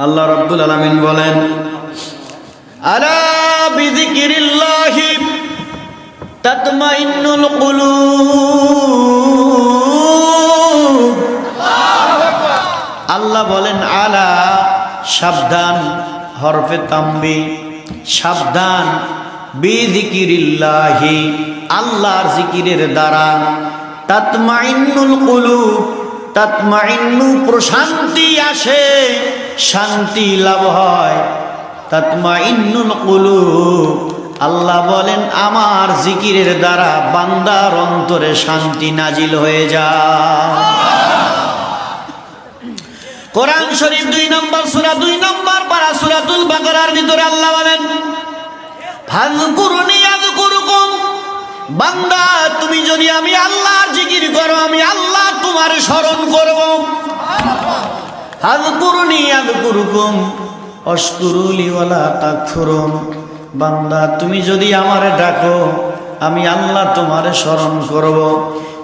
আল্লাহ রাব্বুল আলামিন বলেন, আলা বিযিকিরিল্লাহি তাতমাইন্নুল কুলুব। আল্লাহ বলেন আলা, সাবধান, হরফে তাম্বি, সাবধান, বিযিকিরিল্লাহি, আল্লাহর জিকিরের দ্বারা, তাতমাইন্নুল কুলুব, তাতমাইন্নু প্রশান্তি আসে, শান্তি লাভ হয়। তাতমাইন্নুল কুলুব, আল্লাহ বলেন আমার জিকিরের দ্বারা বান্দার অন্তরে শান্তি নাজিল হয়ে যায়। কোরআন শরীফ 2 নম্বর সূরা 2 নম্বর পারা সূরাতুল বাকারার ভিতরে আল্লাহ বলেন, ফাযকুরুনি আযকুরুকুম, বান্দা তুমি যদি আমি আল্লাহর জিকির করো আমি আল্লাহ তোমার স্মরণ করব। ফাযকুরুনি আযকুরুকুম ওয়াশকুরুলি ওয়ালা তাকফুরুন, বান্দা তুমি যদি আমারে ডাকো আমি আল্লাহ তোমারে স্মরণ করব।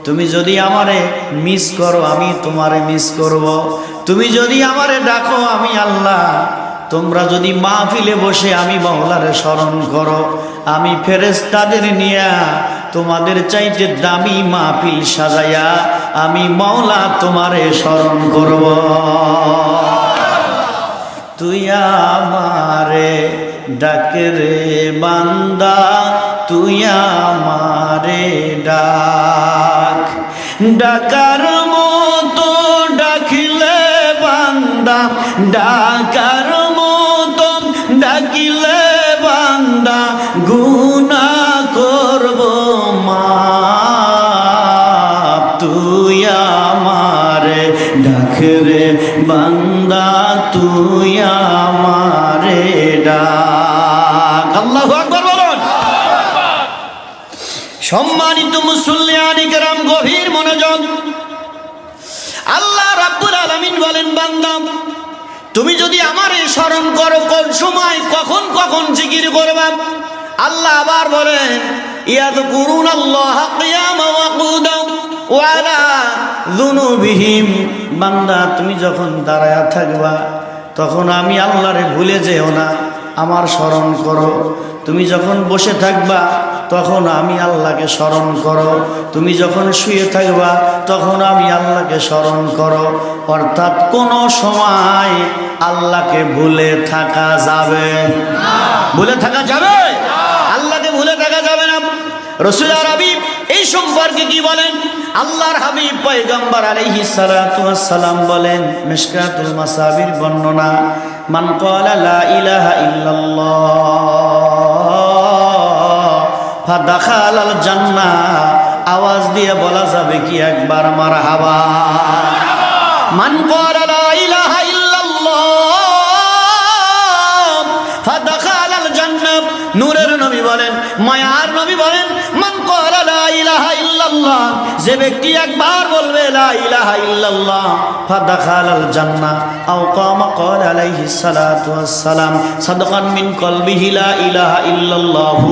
তুমি যদি আমারে মিস করো আমি তোমারে মিস করব। তুমি যদি আমারে ডাকো আমি আল্লাহ, তোমরা যদি মাহফিলে বসে আমি মাওলারে স্মরণ করো আমি ফেরেশতাদের নিয়া তোমাদের চাইতে দামি মাহফিল সাজাইয়া আমি মাওলা তোমারে স্মরণ করব। তুই আমারে ডাকে রে বান্দা, তুই আমারে ডাক, ডাকার মতো ডাকিলে বান্দা, ডাকার মতো ডাকিলে বান্দা গুনাহ করব মাফ। তুই আমারে ডাক রে বান্দা, তুই আমারে ডাক। আল্লাহু আকবার বলুন। সম্মানিত মুসল্লিয়ানে কেরাম, গভীর মনোযোগ। আল্লাহ রাব্বুল আলামিন বলেন, বান্দা তুমি যদি আমারে স্মরণ করো কোন সময় কখন কখন জিকির করবা। আল্লাহ আবার বলেন, ইয়াযকুরুনাল্লাহা কিয়ামান ওয়া কুউদান ওয়া আলা যুনুবিহিম, বান্দা তুমি যখন দাঁড়ায়া থাকবা তখন আমি আল্লাহরে ভুলে যেও না, আমার স্মরণ করো। তুমি যখন বসে থাকবা তখন আমি আল্লাহকে স্মরণ করো। তুমি যখন শুয়ে থাকবা তখন আমি আল্লাহকে স্মরণ করো। অর্থাৎ কোনো সময় আল্লাহকে ভুলে থাকা যাবে না। ভুলে থাকা যাবে? আল্লাহকে ভুলে থাকা যাবে না। রাসূল আরবি এই সম্পর্কে কি বলেন? আল্লাহর হাবিব পয়গম্বর আলাইহিস সালাতু ওয়াস সালাম বলেন, মিশকাতুল মাসাবির বর্ণনা, মান ক্বালা লা ইলাহা ইল্লাল্লাহ ফাদাখালাল জান্নাহ, আওয়াজ দিয়ে বলা যাবে কি একবার মারহাবা। মান ক্বালা লা ইলাহা ইল্লাল্লাহ ফাদাখালাল জান্নাহ, নূরের নবী বলেন, মায়ার নবী বলেন, মান ক্বালা লা ইলাহা ইল্লাল্লাহ, যে ব্যক্তি একবার বলবে লা ইলাহা ইল্লাল্লাহ ফাদাখালাল জান্নাহ আও কামা ক্বালা আলাইহিস সালাতু ওয়াস সালাম সাদকান মিন কলবিহি লা ইলাহা ইল্লাল্লাহু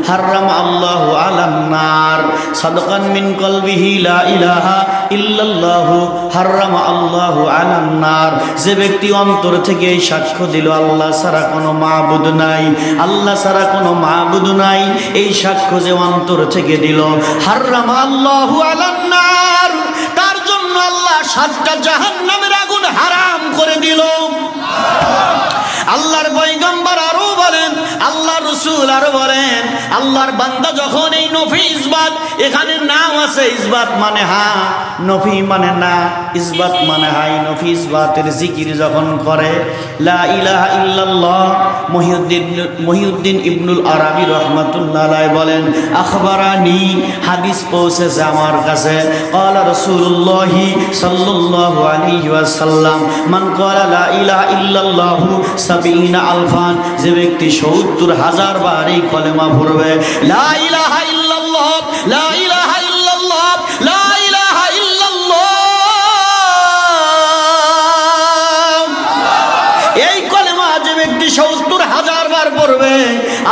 হারাম আল্লাহু আলান নার, সাদকান মিন কলবিহি লা ইলাহা ইল্লাল্লাহু হারাম আল্লাহু আলান নার। যে ব্যক্তি অন্তর থেকে এই সাক্ষ্য দিল আল্লাহ ছাড়া কোনো মাবুদ নাই, আল্লাহ ছাড়া কোনো মাবুদ নাই, এই সাক্ষ্য যে অন্তর থেকে দিল, হারাম আল্লাহু আলান নার, তার জন্য আল্লাহ 7টা জাহান্নামের আগুন হারাম করে দিল। আল্লাহর পয়গম্বর আরো বলেন, আল্লাহর রাসূল আরো বলেন, আল্লাহর বান্দা যখন এই নফি ইসবাত, এখানে নাম আছে ইসবাত মানে হ্যাঁ, নফি মানে না, ইসবাত মানে হাই, নফি ইসবাতের জিকির যখন করে, লা ইলাহা ইল্লাল্লাহ, মহিউদ্দিন ইবনুল আরাবি রাহমাতুল্লাহ আলাইহি বলেন, আখবারানি, হাদিস পৌঁছেছে আমার কাছে, ক্বালা রাসূলুল্লাহি সাল্লাল্লাহু আলাইহি ওয়াসাল্লাম, মান ক্বালা লা ইলাহা ইল্লাল্লাহু 70 আলফান, যে ব্যক্তি 70,000 বার এই কলেমা পড়বে, লা ইলাহা ইল্লাল্লাহ, লা ইলাহা ইল্লাল্লাহ, লা ইলাহা ইল্লাল্লাহ, এই কলেমা যে ব্যক্তি ৭০,০০০ বার পড়বে,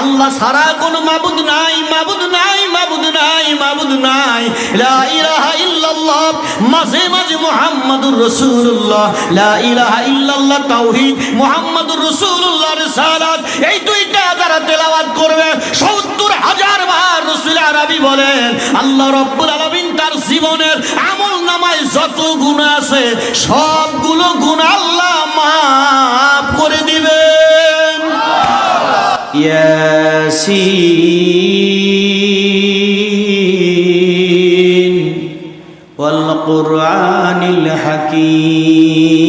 আল্লাহ ছাড়া কোনো মাবুদ নাই, মাবুদ নাই, মাবুদ নাই, মাবুদ নাই, লা ইলাহা ইল্লাল্লাহ, মাঝে মাঝে মুহাম্মাদুর রাসূলুল্লাহ, লা ইলাহা ইল্লাল্লাহ তাওহীদ, মুহাম্মাদুর রাসূলুল্লাহ রিসালাত, এই দুইটা যারা তেলাওয়াত করবে ৭০,০০০ বার, রাসূল আরবি বলেন আল্লাহ রাব্বুল আলামিন তার জীবনের আমল নামায় যত গুনাহ আছে সবগুলো গুনাহ আল্লাহ মাফ করে দিবেন। ইয়াসিন ওয়াল কুরআনিল হাকীম।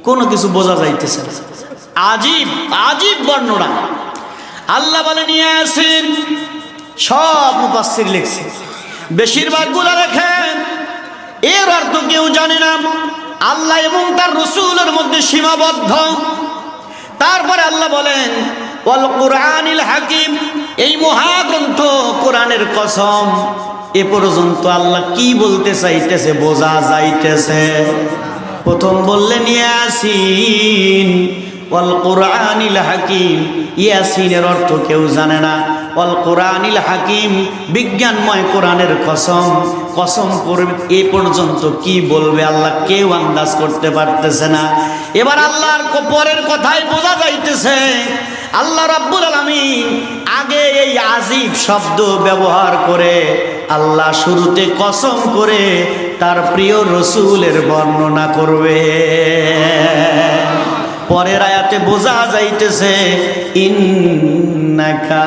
কোনো কিছু বোঝা যাইতেছে না, আজীব আজীব বর্ণনা। আল্লাহ বলেন ইয়াসিন, সব মুফাসসির লিখছে, বেশিরভাগগুলো লেখেন এর অর্থ কেউ জানে না, আল্লাহ এবং তার রাসূলের মধ্যে সীমাবদ্ধ। তারপরে আল্লাহ বলেন ওয়াল কুরআনিল হাকীম, এই মহাগ্রন্থ কোরআনের কসম। এ পর্যন্ত আল্লাহ কি বলতে চাইতেছে বোঝা যাইতেছে। প্রথম বললেন ইয়াসিন ওয়াল কুরআনিল হাকীম, ইয়াসিনের অর্থ কেউ জানে না। ওয়াল কুরআনিল হাকীম, বিজ্ঞানময় কোরআনের কসম। কসম করে এ পর্যন্ত কি বলবে আল্লাহ কেউ আন্দাজ করতে পারতেছে না। এবার আল্লাহর পরের কথাই বোঝা যাইতেছে আল্লাহ রাব্বুল আলামিন আগে এই আজীব শব্দ ব্যবহার করে আল্লাহ শুরুতে কসম করে তার প্রিয় রাসূলের বর্ণনা করবে। পরের আয়াতে বোঝা যাইতেছে ইন্নাকা,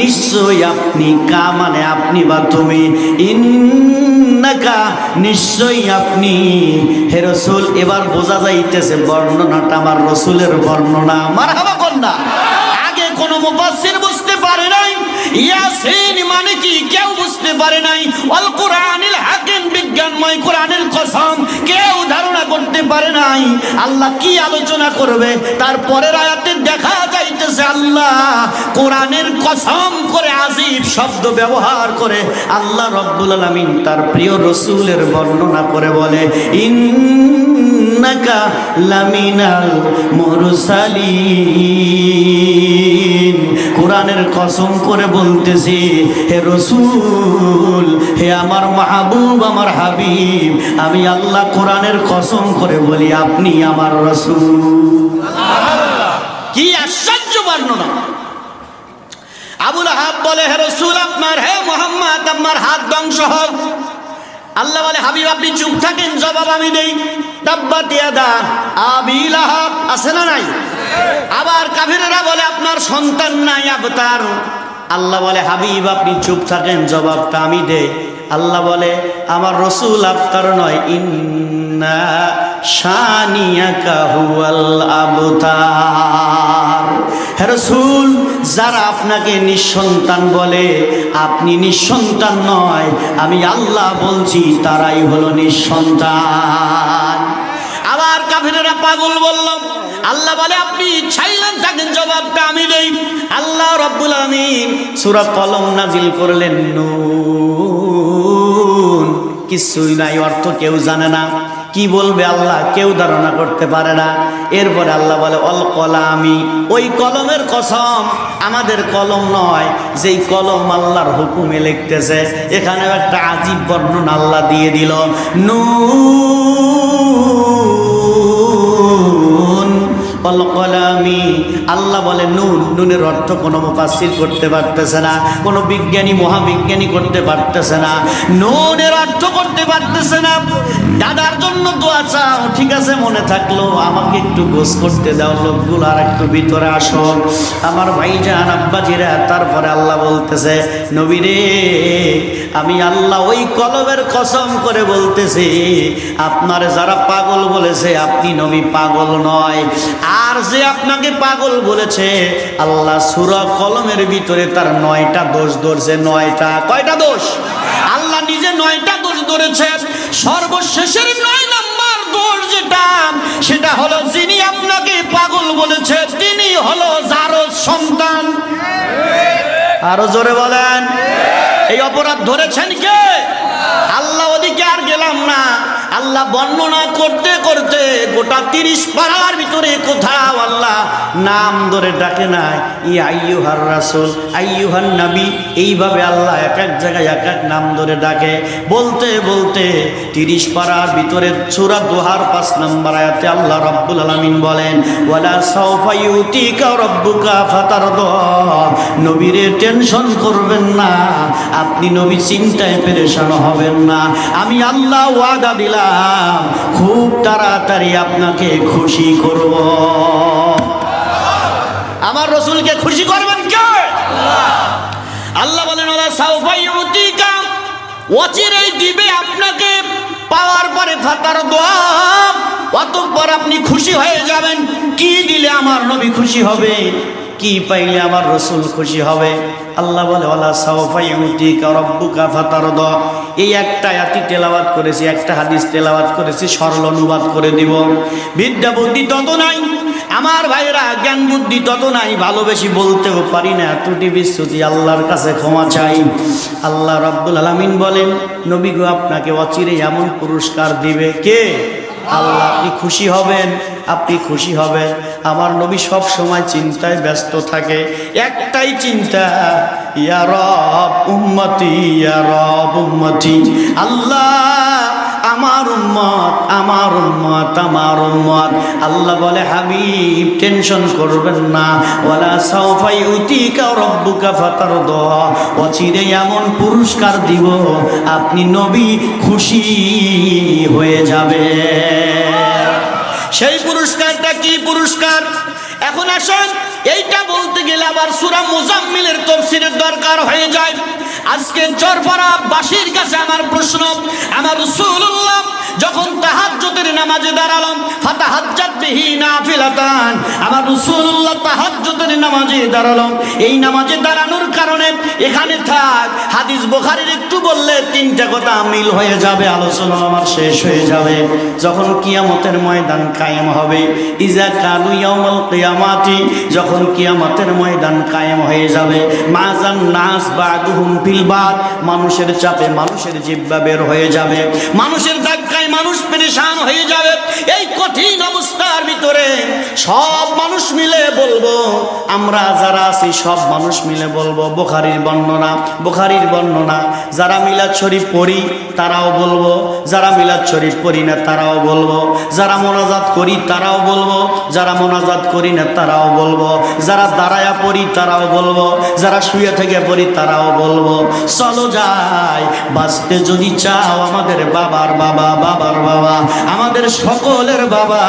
নিশ্চয়ই আপনি, কা মানে আপনি বা তুমি, ইন্নাকা নিশ্চয়ই আপনি হে রাসূল। এবার বোঝা যাইতেছে বর্ণনাটা আমার রাসূলের বর্ণনা। মারহাবা কন্যা। আগে কোনো মুফাসসির বুঝতে পারে নাই ইয়াসিন মানে কি, কেউ বুঝতে পারে নাই। আল কুরআনিল হাকীম, বিজ্ঞানময় কোরআনের কসম, কেউ ধারণা করতে পারে নাই আল্লাহ কি আলোচনা করবে। তারপরের আয়াতে দেখা যাইতেছে আল্লাহ কোরআনের কসম করে আজীব শব্দ ব্যবহার করে আল্লাহ রাব্বুল আলামিন তার প্রিয় রাসূলের বর্ণনা করে বলে ইন্নাকা লামিনাল মুরসালিন। কোরআনের কসম করে বলতেছি হে রাসূল, হে আমার মাহবুব, আমার হাবিব, আমি আল্লাহ কোরআনের কসম করে বলি আপনি আমার রাসূল। কি আশ্চর্য বর্ণনা। আবু লাহাব বলে হে রাসূল আপনার, হে মুহাম্মদ আপনার হাত ধ্বংস হোক। আল্লাহ বলে হাবিব আপনি চুপ থাকেন, জবাব আমি দেই। তাব্বাত ইয়াদা আবি লাহাব, আছে না নাই? আবার কাফিররা বলে আপনার সন্তান নাই, আবতার। আল্লাহ বলে হাবিব আপনি চুপ থাকেন, জবাবটা আমি দেই। আল্লাহ বলে আমার রাসূল আবতার নয়, ইন্না শানিয়াকা হুয়াল আবতার। হে রাসূল, যারা আপনাকে নিঃসন্তান বলে আপনি নিঃসন্তান নয়, আমি আল্লাহ বলছি তারাই হলো নিঃসন্তান। আবার কাফিররা পাগল বলল। আল্লাহ বলে আপনি ছাইলেন থাকেন, জবাবটা আমি দেই। আল্লাহ রাব্বুল আলামিন সূরা কলম নাজিল করলেন, নুন, কিছুই নাই, অর্থ কেউ জানে না, কি বলবে আল্লাহ কেউ ধারণা করতে পারে না। এরপরে আল্লাহ বলে অল কলামি, ওই কলমের কসম, আমাদের কলম নয়, যেই কলম আল্লাহর হুকুমে লিখতেছে। এখানে একটা আজীব বর্ণনা আল্লাহ দিয়ে দিল, নুন অল কলামি। আল্লাহ বলে নুন, নুনের অর্থ কোনো মুফাসসির করতে পারতেছে না, কোনো বিজ্ঞানী মহাবিজ্ঞানী করতে পারতেছে না, নুনের অর্থ করতে পারতেছে না। দাদার জন্য দোয়া চাও, ঠিক আছে মনে থাকলো, আমাকে একটু গোস করতে দাও, লোকগুলো আর একটু ভিতরে আসো, আমার ভাইজান আব্বাজিরা। তারপরে আল্লাহ বলতেছে নবী রে, আমি আল্লাহ ওই কলমের কসম করে বলতেছি আপনার যারা পাগল বলেছে আপনি নবী পাগল নয়, আর যে আপনাকে পাগল বলেছে আল্লাহ সূরা কলমের ভিতরে তার 9টা দোষ ধরছে। 9টা, কয়টা দোষ? আল্লাহ নিজে 9টা দোষ ধরেছে। সর্বশেষের 9 নম্বর দোষ যেটা, সেটা হলো যিনি আপনাকে পাগল বলেছে তিনি হলো জারজ সন্তান। আরো জোরে বলেন, এই অপরাধ ধরেছেন কে? আল্লাহ। ওদিকে আর গেলাম না, আল্লাহ বর্ণনা করতে করতে গোটা 30 পারার ভিতরে কোথাও আল্লাহ নাম ধরে ডাকে নাই, ইয়া আইয়ুহার রাসূল, আইয়ুহান নবী, এইভাবে আল্লাহ এক এক জায়গায় এক এক নাম ধরে ডাকে। বলতে বলতে 30 পারার ভিতরে সূরা দোহার 5 নম্বর আয়াতে আল্লাহ রাব্বুল আলামিন বলেন, ওয়ালা সাওফা ইউতিকা রাব্বুকা ফাতারদা। নবীরে টেনশন করবেন না, আপনি নবী চিন্তায় পেরেশান হবেন না। আমি আল্লাহ ওয়াদা দিলাম খুব তাড়াতাড়ি আপনাকে খুশি করব। আমার রাসূলকে খুশি করবেন কে? আল্লাহ বলেন, ওয়ালা সাওফা ইউতিকা, অচিরেই দিবে আপনাকে, পাওয়ার পরে ফাতারদা, অতঃপর আপনি খুশি হয়ে যাবেন। কি দিলে আমার নবী খুশি হবে, কি পাইলে আমার রাসূল খুশি হবে? আল্লাহ বলে, ওয়ালা সাওফা ইউতিকা রাব্বুকা ফাতারদা। এই একটা আয়াতই তেলাওয়াত করেছি, একটা হাদিস তেলাওয়াত করেছি, সরল অনুবাদ করে দিব। বিদ্যা বুদ্ধি তত নাই আমার ভাইরা, জ্ঞান বুদ্ধি তত নাই, ভালোবেসি বলতেও পারি না, ত্রুটি বিচ্যুতি আল্লাহর কাছে ক্ষমা চাই। আল্লাহ রাব্বুল আলামিন বলেন, নবী গো, আপনাকে অচিরে এমন পুরস্কার দিবে কে? আল্লাহ। আপনি খুশি হবেন, আপনি খুশি হবেন। আমার নবী সব সময় চিন্তায় ব্যস্ত থাকে, একটাই চিন্তা, ইয়া রব উম্মতি, ইয়া রব উম্মতি। আল্লাহ আমার উম্মত, আমার উম্মত, আমার উম্মত। আল্লাহ বলে, হাবিব টেনশন করবেন না, ওয়ালা সাওফা ইউতিকা রাব্বুকা ফাতারদা, অচিরে এমন পুরস্কার দিব আপনি নবী খুশি হয়ে যাবে। সেই পুরস্কারটা কি পুরস্কার? এখন আসুন, এইটা বলতে গেলে আবার সূরা মুজাম্মিলের তাফসীরের দরকার হয়ে যায়। আজকে চরপাড়া বাসীর কাছে আমার প্রশ্ন, আমার রাসূলুল্লাহ যখন তাহাজ্জুদের নামাজে দাঁড়ালাম, ফাতাহাজ্জাত বিহি নাফিলাতান, আমার রাসূলুল্লাহ তাহাজ্জুদের নামাজে দাঁড়ালাম। এই নামাজে দাঁড়ানোর কারণে এখানে থাক, হাদিস বুখারীর একটু বললে 3টা কথা মিল হয়ে যাবে, আলোচনা আমার শেষ হয়ে যাবে। যখন কিয়ামতের ময়দান কায়েম হবে, ইজা কানু ইয়াউমাল কিয়ামাতি, যখন কিয়ামতের ময়দান কায়েম হয়ে যাবে, মাজান নাস বাদুহুম ফিল বাদ, মানুষের চাপে মানুষের জিহ্বা বের হয়ে যাবে, মানুষের ধাক্কায় মানুষ পেরেশান হয়ে যাবে। এই কঠিন অবস্থার ভিতরে সব মানুষ মিলে বলবো, আমরা যারা আছি সব মানুষ মিলে বলবো, বুখারীর বর্ণনা, বুখারীর বর্ণনা, যারা মিলাদ শরীফ পড়ি তারাও বলবো, যারা মিলাদ শরীফ পড়ি না তারাও বলবো, যারা মোনাজাত করি তারাও বলবো, যারা মোনাজাত করি না তারাও বলবো, যারা দাঁড়ায়া পড়ি তারাও বলবো, যারা শুয়ে থেকে পড়ি তারাও বলবো। চলো যাই, বাঁচতে যদি চাও আমাদের বাবার বাবা, বাবার বাবা, আমাদের সকলের বাবা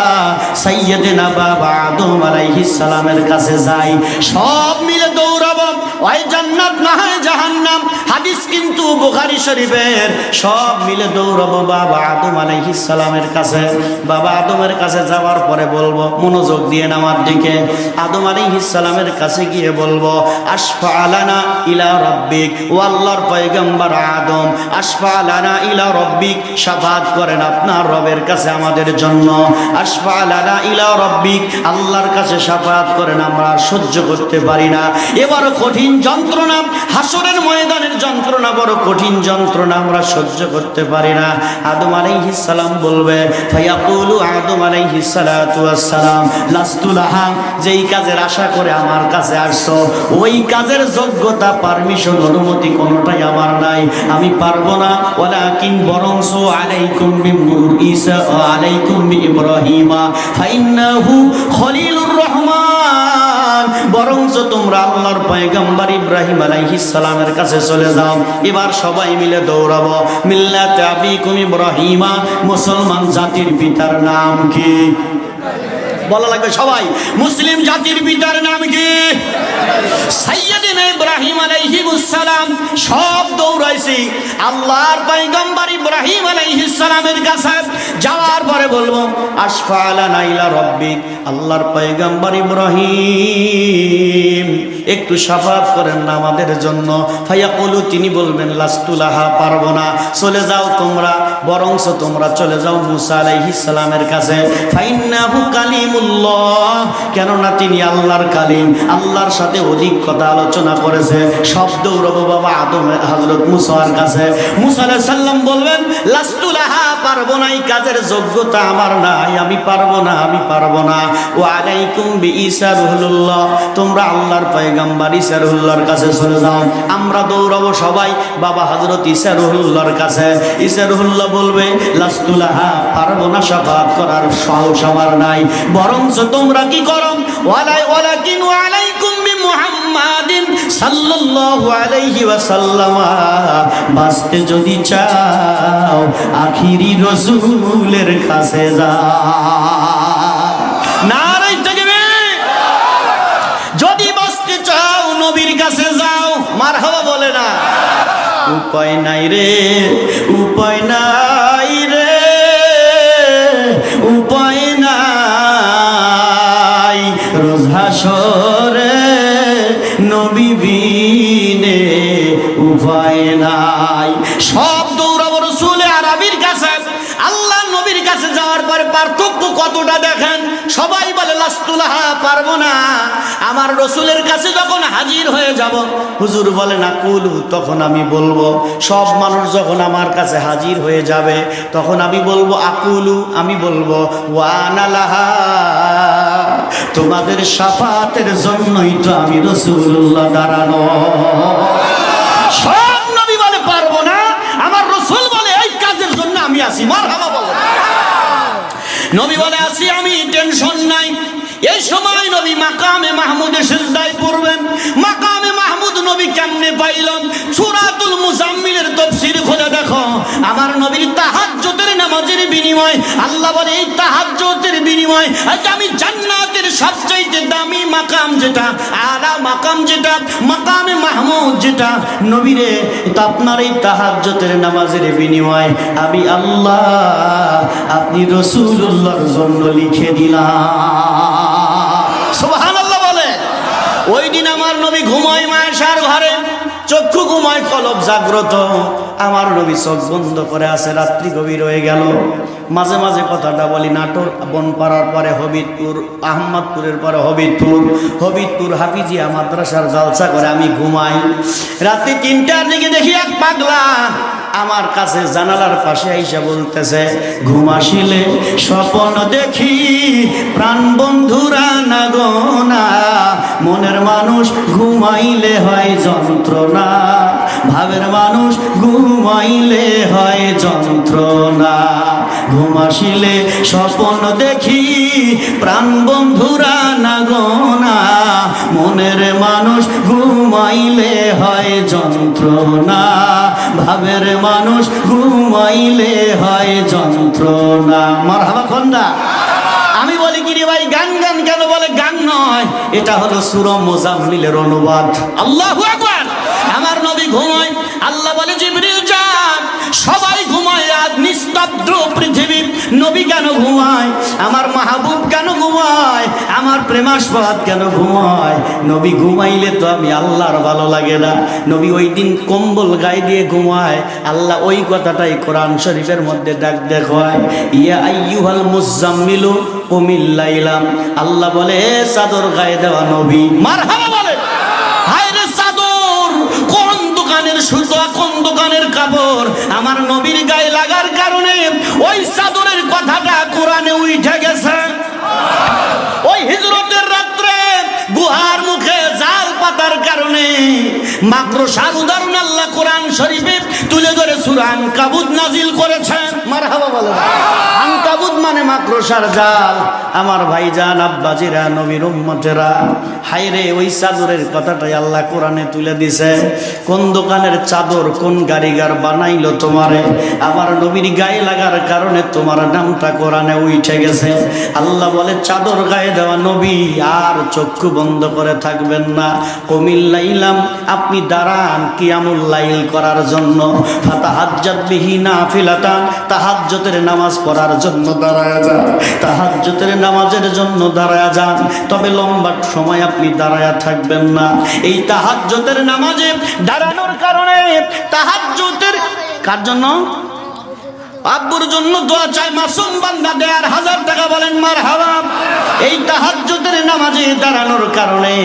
সাইয়্যিদিনা বাবা আদম আলাইহিস সালামের কাছে যাই, সব মিলে দৌড়াবো, হয় জান্নাত না হয় জাহান্নাম। হাদিস কিন্তু বুখারী শরীফের। সব মিলে দৌড়াবো বাবা আদম আলাইহিস সালামের কাছে। বাবা আদমের কাছে যাওয়ার পরে বলবো, মনোযোগ দিয়ে আমার দিকে, আদম আলাইহিস সালামের কাছে গিয়ে বলবো, আশফা লানা ইলা রাব্বিক, ও আল্লাহর পয়গম্বর আদম, আশফা লানা ইলা রাব্বিক, শাফাত করেন আপনার রবের কাছে আমাদের জন্য। আশফা লানা ইলা রাব্বিক, আল্লাহর কাছে শাফাত করেন, আমরা সহ্য করতে পারি না, এবার কঠিন যন্ত্রণা, হাসরের ময়দানের যন্ত্রণা বড় কঠিন যন্ত্রণা, আমরা সহ্য করতে পারি না। আদম আলাইহিস সালাম বলবে, ফায়াকুলু আদম আলাইহিস সালাতু ওয়াস সালাম, লাস্তু লাহা, যেই কাজের আশা করে আমার কাছে আসছো ওই কাজের যোগ্যতা, পারমিশন, অনুমতি কোনোটাই আমার নাই, আমি পারবো না। ওয়ালাকিন বরংস আলাইকুম বিঈসা ওয়া আলাইকুম বিইব্রাহিমা ফাইন্নাহু খলিলুর রহমান, বরংস তোমরা আল্লাহর পয়গম্বর ইব্রাহিম আলাইহিস সালামের কাছে চলে যাও। এবার সবাই মিলে দৌড়াবো, মিল্লাতে আবিকুম ইব্রাহিমা, মুসলমান জাতির পিতার নাম কি? বলা লাগবে সবাই, মুসলিম জাতির পিতার নাম কি? সাইয়্যিদিনা ইব্রাহিম আলাইহিস সালাম। সব দৌড়াইছি আল্লাহর পয়গম্বর ইব্রাহিম আলাইহিস সালামের কাছে। যাওয়ার পরে বলবো, আশফা লানা ইলা রাব্বিক, আল্লাহর পয়গম্বর ইব্রাহিম একটু শাফাত করেন না আমাদের জন্য। ফায়াকুলু, তিনি বলবেন, লাস্তু লাহা, পারবো না, চলে যাও তোমরা, বরংস তোমরা চলে যাও মুসা আলাইহিস সালামের কাছে। ফাইন্নাহু কালিমুল্লাহ, কেননা তিনি আল্লাহর কালিম, আল্লাহর সাথে অধিক কথা আলোচনা করেছে। সব দৌড়াবো বাবা আদম হযরত মুসার কাছে। মুসা আলাইহিস সালাম বলবেন লাস্তু লাহা, পারবো না, এই কাজের যোগ্যতা আমার নাই, আমি পারবো না, আমি পারবো না। ওয়া আলাইকুম বিঈসা রুহুল্লাহ, তোমরা আল্লাহর পয়গম্বর ঈসা রুহুল্লাহর কাছে চলে যাও। আমরা দৌড়াবো সবাই বাবা হযরত ঈসা রুহুল্লাহর কাছে। ঈসা রুহুল্লাহ বলবে লাস্তু লাহা, পারবো না, শাফাআত করার সাহস আমার নাই, বরঞ্চ তোমরা কি করো, ওয়ালাকিন ওয়ালাইকুম বিমুহাম্মাদিন সাল্লাল্লাহু আলাইহি ওয়াসাল্লাম, বাঁচতে যদি চাও আখিরি রাসূলের কাছে যাও। নারে তাকবীর। যদি বাঁচতে চাও নবীর কাছে যাও। মারহাবা বলে না? উপায় নাই রে, উপায় নাই রে, উপায় নাই, রোজ হাসরে নবী বিনে উপায় নাই। সব দৌড়াবো রাসূলে আরবীর কাছে। আল্লাহ নবীর কাছে যাওয়ার পরে পার্থক্য কতটা দেখেন। সবাই বলে লাস্তু লাহা, পারবো না। আমার রাসূলের কাছে যখন হাজির হয়ে যাব, হুজুর বলে না কুলু, তখন আমি বলবো, সব মানুষ যখন আমার কাছে হাজির হয়ে যাবে তখন আমি বলবো আকুলু, আমি বলবো ওয়ানা লাহা, তোমাদের শাফাতের জন্যই তো আমি রাসূলুল্লাহ দাঁড়ানো। সব নবী বলে পারবো না, আমার রাসূল বলে এই কাজের জন্য আমি আছি। মারহাবা বলো। নবী বলে আছি আমি, টেনশন নাই। এই সময় নবী মাকামে মাহমুদে সিজদায় পড়বেন। মাকামে মাহমুদ নবী কেমনে পাইলেন? সূরাতুল মুজাম্মিলের তাফসীর খুলে দেখো। আমার নবীর তাহাজ্জুদের নামাজের বিনিময় আল্লাহ বলে এই তাহাজ্জুদের বিনিময় আজ আমি জান্নাতের সবচেয়ে দামি মাকাম যেটা, আলা মাকাম যেটা, মাকামে মাহমুদ যেটা, নবীরে আপনার এই তাহাজ্জুদের নামাজের বিনিময় আমি আল্লাহ আপনি রাসূলুল্লাহর জন্য লিখে দিলাম। সুবহানাল্লাহ বলে। ওই দিন আমার নবী ঘুমায় মায়েশার ঘরে, চক্ষু ঘুমায় কলব জাগ্রত। আমার নবী চোখ বন্ধ করে আছে, রাত্রি গভীর হয়ে গেল। মাঝে মাঝে কথাটা বলি, নাটোর বনপাড়ার পরে হবিবপুর, আহমদপুরের পরে হবিবপুর হাফিজিয়া মাদ্রাসার জালসা করে আমি ঘুমাই। রাত্রি ৩টার দিকে দেখি এক পাগলা আমার কাছে জানালার পাশে আইসা বলতেছে, ঘুম আসিলে স্বপ্ন দেখি প্রাণ বন্ধুরা না গোনা, মনের মানুষ ঘুমাইলে হয় যন্ত্রণা, ভাবের মানুষ ঘুমাইলে হয় যন্ত্রণা, ঘুম আসিলে স্বপ্ন দেখি প্রাণ বন্ধুরা না গোনা, মনের মানুষ ঘুমাইলে হয় যন্ত্রণা, ভাবের মানুষ ঘুমাইলে হয় যন্ত্রণা। মারহাবা খন্দা। আমি বলি কি রে ভাই, গান গান কেন? বলে গান নয়, এটা হলো সূরা মুজাম্মিলের অনুবাদ। আল্লাহু আকবার। আমার নবী ঘুমায়, আল্লাহ বলে জিবরিল যা, সবাই ঘুমায়, আজ নিস্তব্ধ পৃথিবী, নবী কেন ঘুমায়? আমার মাহবুব কেন ঘুমায়? আমার প্রেমাস্পদ কেন ঘুমায়? নবী ঘুমাইলে তো আমি আল্লাহর ভালো লাগে না। নবী ওই দিন কম্বল গায়ে দিয়ে ঘুমায়। আল্লাহ ওই কথাটাই কোরআন শরীফের মধ্যে ডাক দেখায়, ইয়া আইয়ুহাল মুজাম্মিলু কুমিল লাইলাম। আল্লাহ বলে চাদর গায়ে দেওয়া নবী। মারহাবা বলে। হায় রে চাদর, কোন দোকানের সুতা, কোন দোকানের কাপড় আমার নবীর গায়ে লাগার কারণে ওই চাদরের কথাটা কোরআনে উঠে গেছে। ওই হিজরতের রাত্রে গুহার মুখে জাল পাতার কারণে মাকড়সার উদাহরণ আল্লাহ কোরআন শরীফে তুলে ধরে সূরা আনকাবুত নাজিল করেছেন। মারহাবা বলেন। আনকাবুত মানে মাকড়সার জাল। আমার ভাইজান আব্বাজিরা, নবীর উম্মতেরা, হায়রে ওই চাদরের কথাটাই আল্লাহ কোরআনে তুলে দিছে। কোন দোকানের চাদর, কোন কারিগর বানাইলো তোমারে? আমার নবীর গায়ে লাগার কারণে তোমার নামটা কোরআনে উঠে গেছে। আল্লাহ বলে চাদর গায়ে দেওয়া নবী আর চক্ষু বন্ধ করে থাকবেন না। কুমিল লাইলাম, আপনি দাঁড়ান কিয়ামুল লাইল করার জন্য। ফাতাহাজ্জাত বিহি নাফিলাতান, তাহাজ্জুদের নামাজ পড়ার জন্য দাঁড়ায়া যান, তাহাজ্জুদের নামাজের জন্য দাঁড়ায়া যান। তবে লম্বা সময় আপনি দাঁড়ায়া থাকবেন না। এই তাহাজ্জুদের নামাজে দাঁড়ানোর কারণে, তাহাজ্জুদের কার জন্য? আব্বুর জন্য দোয়া চাই, মাসুম বান্দা ১,৫০০ টাকা বলেন মারহাবা। এই তাহাজ্জুদের নামাজে দাঁড়ানোর কারণে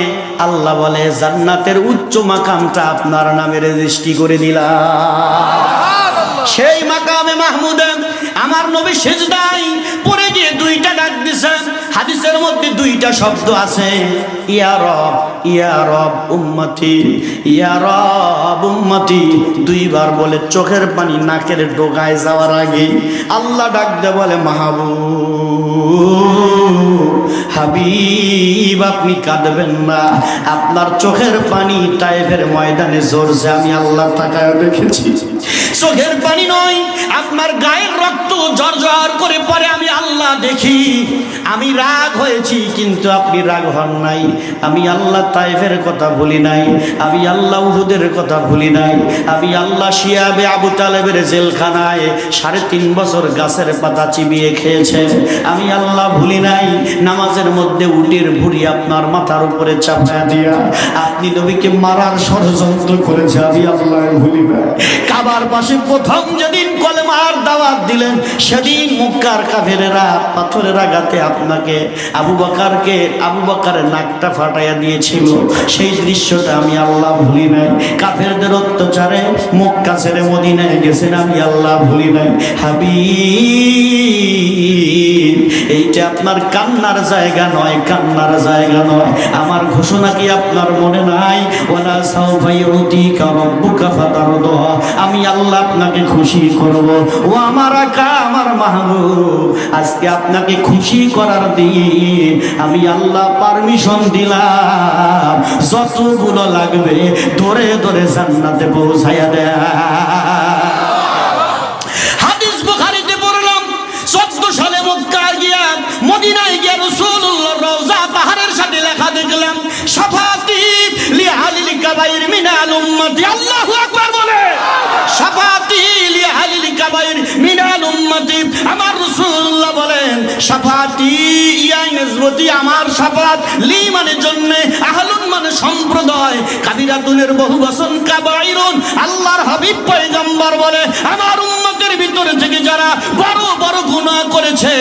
আল্লাহ বলে জান্নাতের উচ্চ মাকামটা আপনার নামে রেজিস্ট্রি করে দিলাম। সেই মাকামে মাহমুদে আমার নবী সিজদায় পড়ে গিয়ে 2টা ডাক দিয়েছেন। হাদিসের মধ্যে 2টা শব্দ আছে, ইয়া রব উম্মতি, ইয়া রব উম্মতি। 2বার বলে চোখের পানি নাকের ডোকায় যাওয়ার আগে আল্লাহ ডাক দে বলে মাহবুব হাবিব আপনি কাঁদবেন না, আপনার চোখের পানি তায়েফের ময়দানে ঝরছে, আমি আল্লাহ তাকায় রেখেছি। চোখের পানি নয়, আপনার গায়ের রক্ত ঝরঝর করে পড়ে, আমি আল্লাহ দেখি। আমি রাগ হয়েছি কিন্তু আপনি রাগ হন নাই। আমি আল্লাহ তায়েফের কথা ভুলি নাই, আমি আল্লাহ উহুদের কথা ভুলি নাই, আমি আল্লাহ শিয়াবে আবু তালেবের জেলখানায় 3.5 বছর গাছের পাতা চিবিয়ে খেয়েছে, আমি আল্লাহ ভুলি নাই। নামাজের মধ্যে উটের ভুঁড়ি আপনার মাথার উপরে চাপা দিয়া আপনি নবীকে মারার ষড়যন্ত্র করেছে, আমি আল্লাহ ভুলি না। কাবার পাশে প্রথম যেদিন কলেমার দাওয়াত দিলেন সেদিন মক্কার কাফেরেরা পাথরের আঘাতে আপনাকে আবু বকরের নাকটা ফাটাইয়া দিয়েছিল, সেই দৃশ্যটা আমি আল্লাহ ভুলি নাই। কাফেরদের অত্যাচারে মক্কা ছেড়ে মদিনায় গেছেন, আমি আল্লাহ ভুলি নাই। হাবিব এইটা আপনার কান্নার জায়গা নয়, কান্নার জায়গা নয়। আমার ঘোষণা কি আপনার মনে নাই? ওয়ালা সাউফা ইউতিকা রাব্বুকা ফাতারদা, আমি আল্লাহ আপনাকে খুশি করব। ও আমার আকা, আমার মাহবুব, আজকে আপনাকে খুশি করার দিন। আমি আল্লাহ পারমিশন দিলাম, যতগুলো লাগবে ধরে ধরে জান্নাতে পৌঁছায়া দেয়। হাদিস বুখারীতে পড়লাম 14 সালে মক্কায় গিয়া মদিনায় গিয়া রাসূলুল্লাহর রওজা পাহাড়ের সাথে লেখা দেখলাম শাফাতি লিআহলিল কাবাইর মিনাল উম্মতি। আল্লাহু আকবার বলে, শাফাতি লিআহলিল কাবাইর মিনাল উম্মতি। আমার রাসূলুল্লাহ বলেন শাফাতি ইয়া নিসবতি, আমার শাফাত লি মানে জন্য, আহলুন মানে সম্প্রদায়, কাবিরাতুনের বহু বচন কাবাইরুন। আল্লাহর হাবিব পয়গম্বর বলে আমার উম্মতের ভিতরে থেকে যারা বড় বড় গুনাহ করেছে,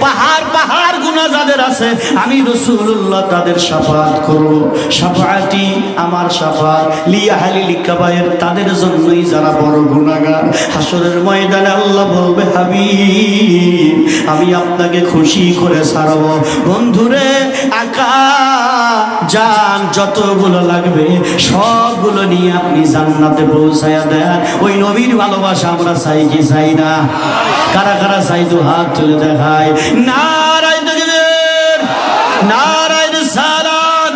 পাহাড় পাহাড় গুনাহ যাদের আছে, আমি রাসূলুল্লাহ তাদের শাফাত করব। শাফাতি আমার শাফাত লিআহলিল কাবাইর, তাদের জন্যই যারা বড় গুনাহগার। হাসরের ময়দানে আল্লাহ বলবে হাবিব আমি আপনাকে খুশি করে ছাড়ব। বন্ধুরে আকা জান যতগুলো লাগবে সবগুলো নিয়ে আপনি জান্নাতে পৌঁছায়া দেন। ওই নবীর ভালোবাসা আমরা চাই কি চাই না? কারা কারা চাই তো হাত তুলে দেখায়। নারায়ে তাকবীর, নারায়ে রিসালাত।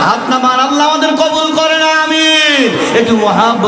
হাত নামান, আল্লাহ আমাদের কবুল করে না। আমিন। একটু মহাব্বত